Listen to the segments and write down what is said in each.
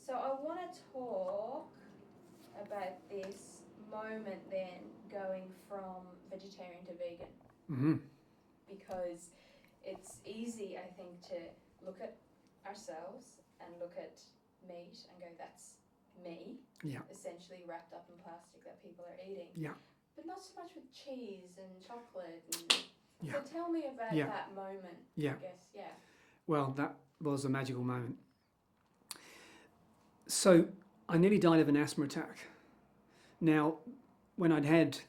So I want to talk about this moment then going from vegetarian to vegan. Mm-hmm. Because it's easy, I think, to look at ourselves and look at meat and go, that's me, essentially wrapped up in plastic that people are eating. Yeah. But not so much with cheese and chocolate. And Yeah. So tell me about that moment, Yeah. I guess, Well, that was a magical moment. So I nearly died of an asthma attack. Now, when I'd had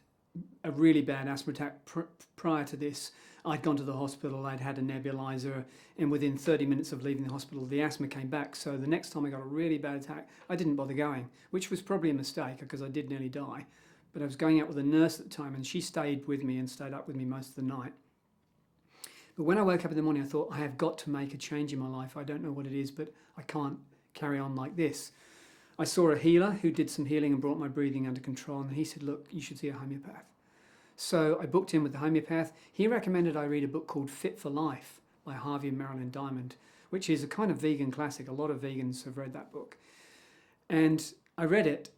a really bad asthma attack prior to this, I'd gone to the hospital, I'd had a nebulizer, and within 30 minutes of leaving the hospital, the asthma came back. So the next time I got a really bad attack, I didn't bother going, which was probably a mistake because I did nearly die. But I was going out with a nurse at the time, and she stayed with me and stayed up with me most of the night. But when I woke up in the morning, I thought, I have got to make a change in my life. I don't know what it is, but I can't carry on like this. I saw a healer who did some healing and brought my breathing under control, and he said, look, you should see a homeopath. So I booked in with the homeopath. He recommended I read a book called Fit for Life by Harvey and Marilyn Diamond, which is a kind of vegan classic. A lot of vegans have read that book. And I read it,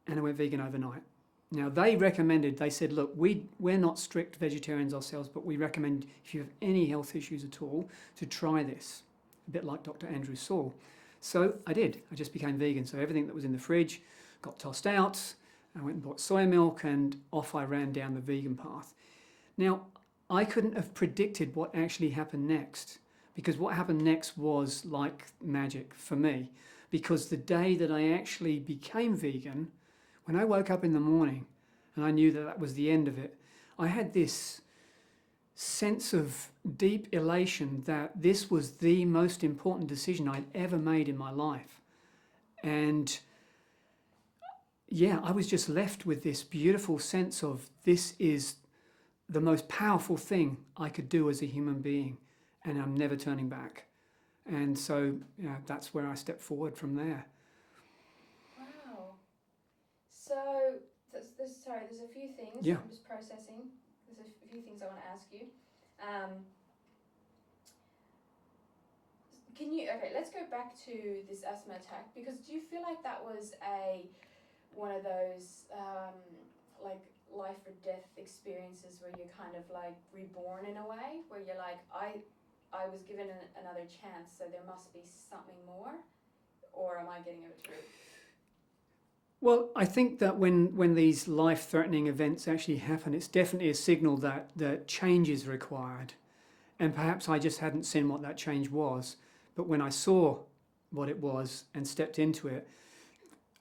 and I went vegan overnight. Now, they said, look, we're not strict vegetarians ourselves, but we recommend if you have any health issues at all, to try this, a bit like Dr. Andrew Saul. So I did. I just became vegan. So everything that was in the fridge got tossed out. I went and bought soy milk, and off I ran down the vegan path. Now, I couldn't have predicted what actually happened next, because what happened next was like magic for me. Because the day that I actually became vegan, when I woke up in the morning and I knew that that was the end of it, I had this sense of deep elation that this was the most important decision I'd ever made in my life. And yeah, I was just left with this beautiful sense of this is the most powerful thing I could do as a human being, and I'm never turning back. And so, that's where I stepped forward from there. Wow. So, there's a few things I'm just processing. There's a few things I want to ask you. Let's go back to this asthma attack, because do you feel like that was one of those like life or death experiences where you're kind of like reborn in a way, where you're like, I was given another chance, so there must be something more, or am I getting it true? Well, I think that when these life-threatening events actually happen, it's definitely a signal that change is required. And perhaps I just hadn't seen what that change was. But when I saw what it was and stepped into it,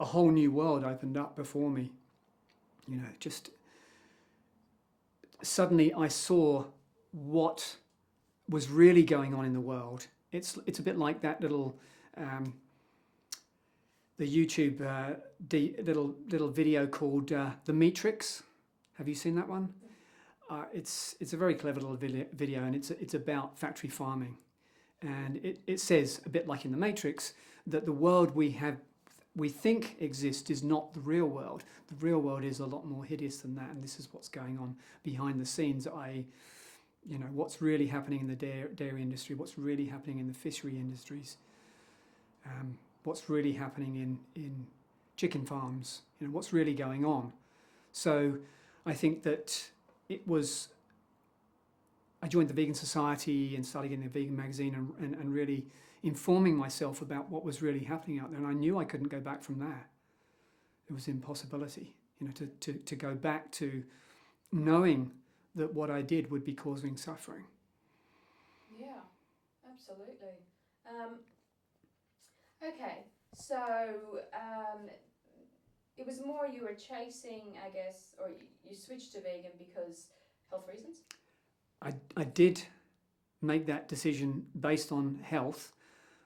a whole new world opened up before me. Just suddenly I saw what was really going on in the world. It's a bit like that little the YouTube little video called The Matrix. Have you seen that one? It's a very clever little video, and it's about factory farming. And it says, a bit like in The Matrix, that the world we think exists is not the real world. The real world is a lot more hideous than that, and this is what's going on behind the scenes, what's really happening in the dairy industry, what's really happening in the fishery industries, what's really happening in chicken farms, what's really going on. So I think that I joined the Vegan Society and started getting a vegan magazine and really informing myself about what was really happening out there. And I knew I couldn't go back from there. It was an impossibility, to go back to knowing that what I did would be causing suffering. Yeah, absolutely. Okay, so it was more you were chasing, I guess, or you switched to vegan because health reasons? I did make that decision based on health,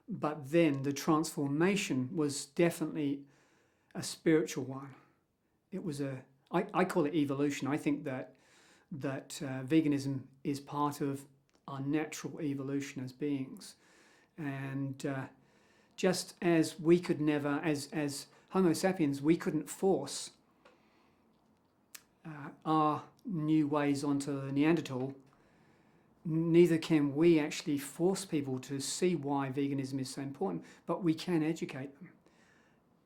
but then the transformation was definitely a spiritual one. It was I call it evolution. I think that veganism is part of our natural evolution as beings. And just as we could never, as Homo sapiens, we couldn't force our new ways onto the Neanderthal, neither can we actually force people to see why veganism is so important, but we can educate them.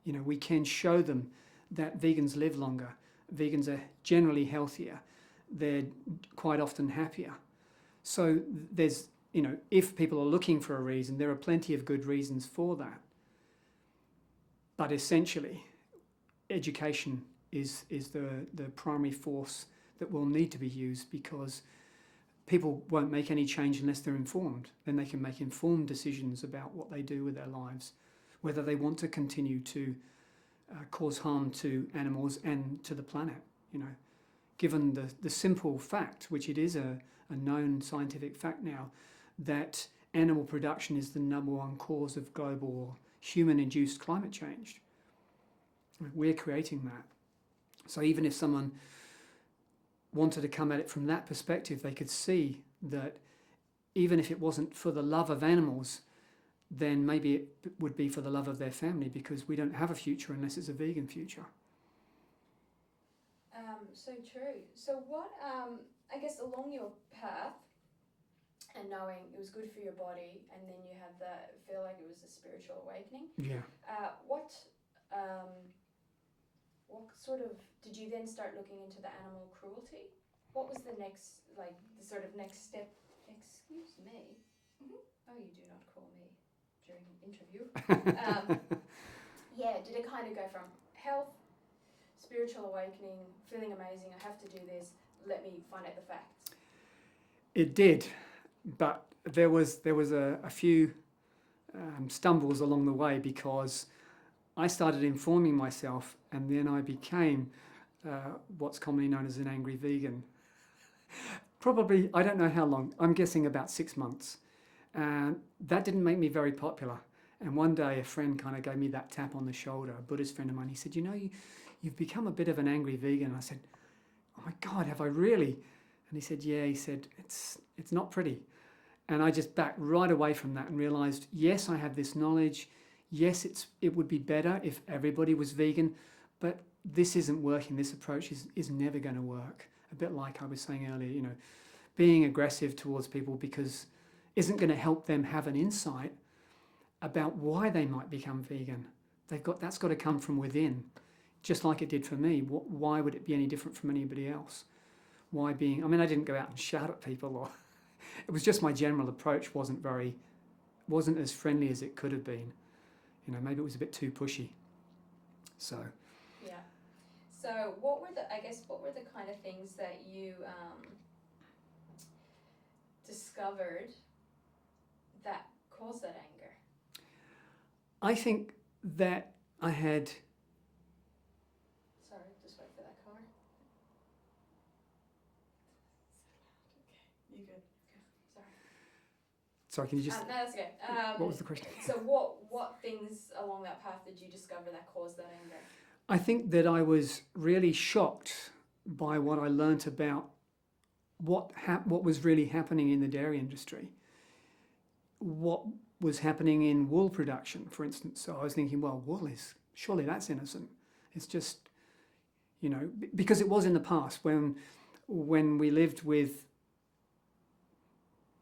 You know, we can show them that vegans live longer, vegans are generally healthier, they're quite often happier. So there's, you know, if people are looking for a reason, there are plenty of good reasons for that. But essentially, education is the primary force that will need to be used, because people won't make any change unless they're informed. Then they can make informed decisions about what they do with their lives, whether they want to continue to cause harm to animals and to the planet. You know, given the simple fact, which it is a known scientific fact now, that animal production is the #1 cause of global human-induced climate change. We're creating that. So even if someone wanted to come at it from that perspective, they could see that even if it wasn't for the love of animals, then maybe it would be for the love of their family, because we don't have a future unless it's a vegan future. So true. So what, I guess along your path, and knowing it was good for your body, and then you had feel like it was a spiritual awakening. Yeah. What sort of, did you then start looking into the animal cruelty? What was the next, like, the sort of next step? Excuse me. Oh, you do not call me during an interview. Yeah, did it kind of go from health, spiritual awakening, feeling amazing, I have to do this, let me find out the facts? It did, but there was a few stumbles along the way, because I started informing myself, and then I became what's commonly known as an angry vegan. Probably, I don't know how long, I'm guessing about 6 months. And that didn't make me very popular. And one day a friend kind of gave me that tap on the shoulder, a Buddhist friend of mine. He said, you know, you've become a bit of an angry vegan. And I said, oh my God, have I really? And he said, yeah, he said, it's not pretty. And I just backed right away from that and realized, yes, I have this knowledge. Yes, it would be better if everybody was vegan, but this isn't working. This approach is never going to work. A bit like I was saying earlier, you know, being aggressive towards people because isn't going to help them have an insight about why they might become vegan. That's got to come from within, just like it did for me. Why would it be any different from anybody else? I didn't go out and shout at people, or it was just my general approach wasn't as friendly as it could have been. You know, maybe it was a bit too pushy. So. Yeah. So what were the kind of things that you discovered that caused that anger? I think that I had... Sorry, just wait for that car. Okay, you good. Okay, Sorry, can you just... no, that's okay. What was the question? So what things along that path did you discover that caused that anger? I think that I was really shocked by what I learnt about what was really happening in the dairy industry. What was happening in wool production, for instance. So I was thinking, well, surely that's innocent. It's just, you know, because it was in the past when we lived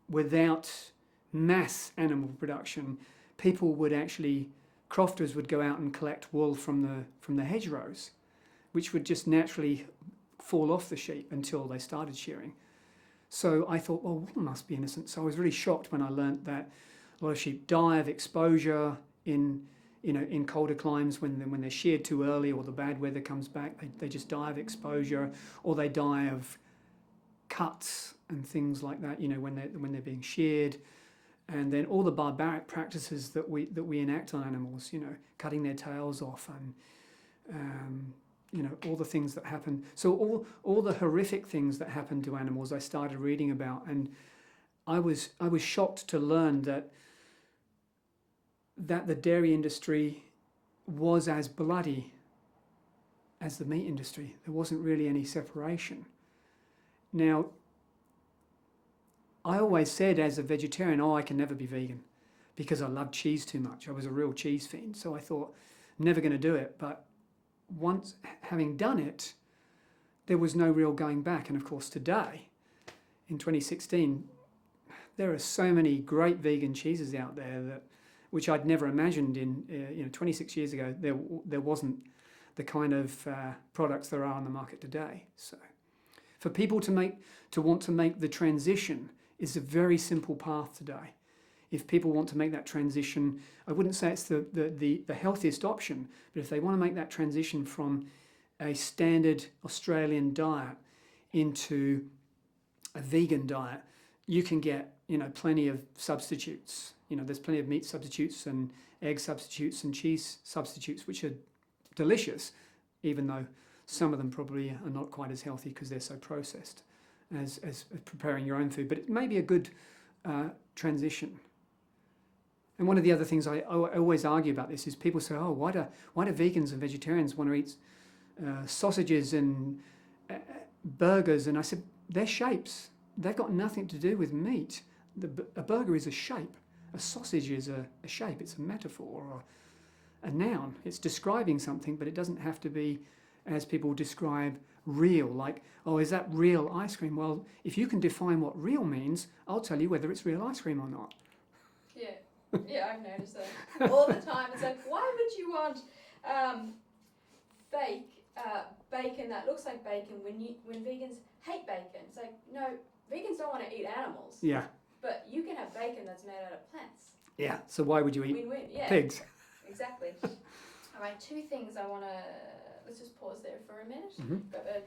without mass animal production, crofters would go out and collect wool from the hedgerows, which would just naturally fall off the sheep until they started shearing. So I thought, well, wool must be innocent. So I was really shocked when I learnt that a lot of sheep die of exposure in colder climes when they're sheared too early, or the bad weather comes back. They just die of exposure, or they die of cuts and things like that. You know, when they're being sheared. And then all the barbaric practices that we enact on animals, you know, cutting their tails off, and you know, all the things that happen. So all the horrific things that happen to animals, I started reading about, and I was shocked to learn that the dairy industry was as bloody as the meat industry. There wasn't really any separation. Now, I always said as a vegetarian, I can never be vegan because I love cheese too much. I was a real cheese fiend. So I thought, never going to do it. But once having done it, there was no real going back. And of course, today, in 2016, there are so many great vegan cheeses out there that which I'd never imagined in 26 years ago. There wasn't the kind of products there are on the market today. So for people to want to make the transition is a very simple path today. If people want to make that transition, I wouldn't say it's the healthiest option, but if they want to make that transition from a standard Australian diet into a vegan diet, you can get, plenty of substitutes. There's plenty of meat substitutes and egg substitutes and cheese substitutes, which are delicious, even though some of them probably are not quite as healthy because they're so processed as preparing your own food. But it may be a good transition. And one of the other things I always argue about this is people say, oh, why do vegans and vegetarians want to eat sausages and burgers? And I said, they're shapes. They've got nothing to do with meat. A burger is a shape. A sausage is a shape. It's a metaphor or a noun. It's describing something, but it doesn't have to be, as people describe, real. Like, oh, is that real ice cream? Well, if you can define what real means, I'll tell you whether it's real ice cream or not. Yeah. Yeah, I've noticed that all the time. It's like, why would you want fake bacon that looks like bacon when vegans hate bacon? It's like, no, vegans don't want to eat animals. Yeah. But you can have bacon that's made out of plants. Yeah. So why would you eat Win-win. Yeah. pigs? Exactly. All right, two things I want to... Let's just pause there for a minute. Mm-hmm. Grab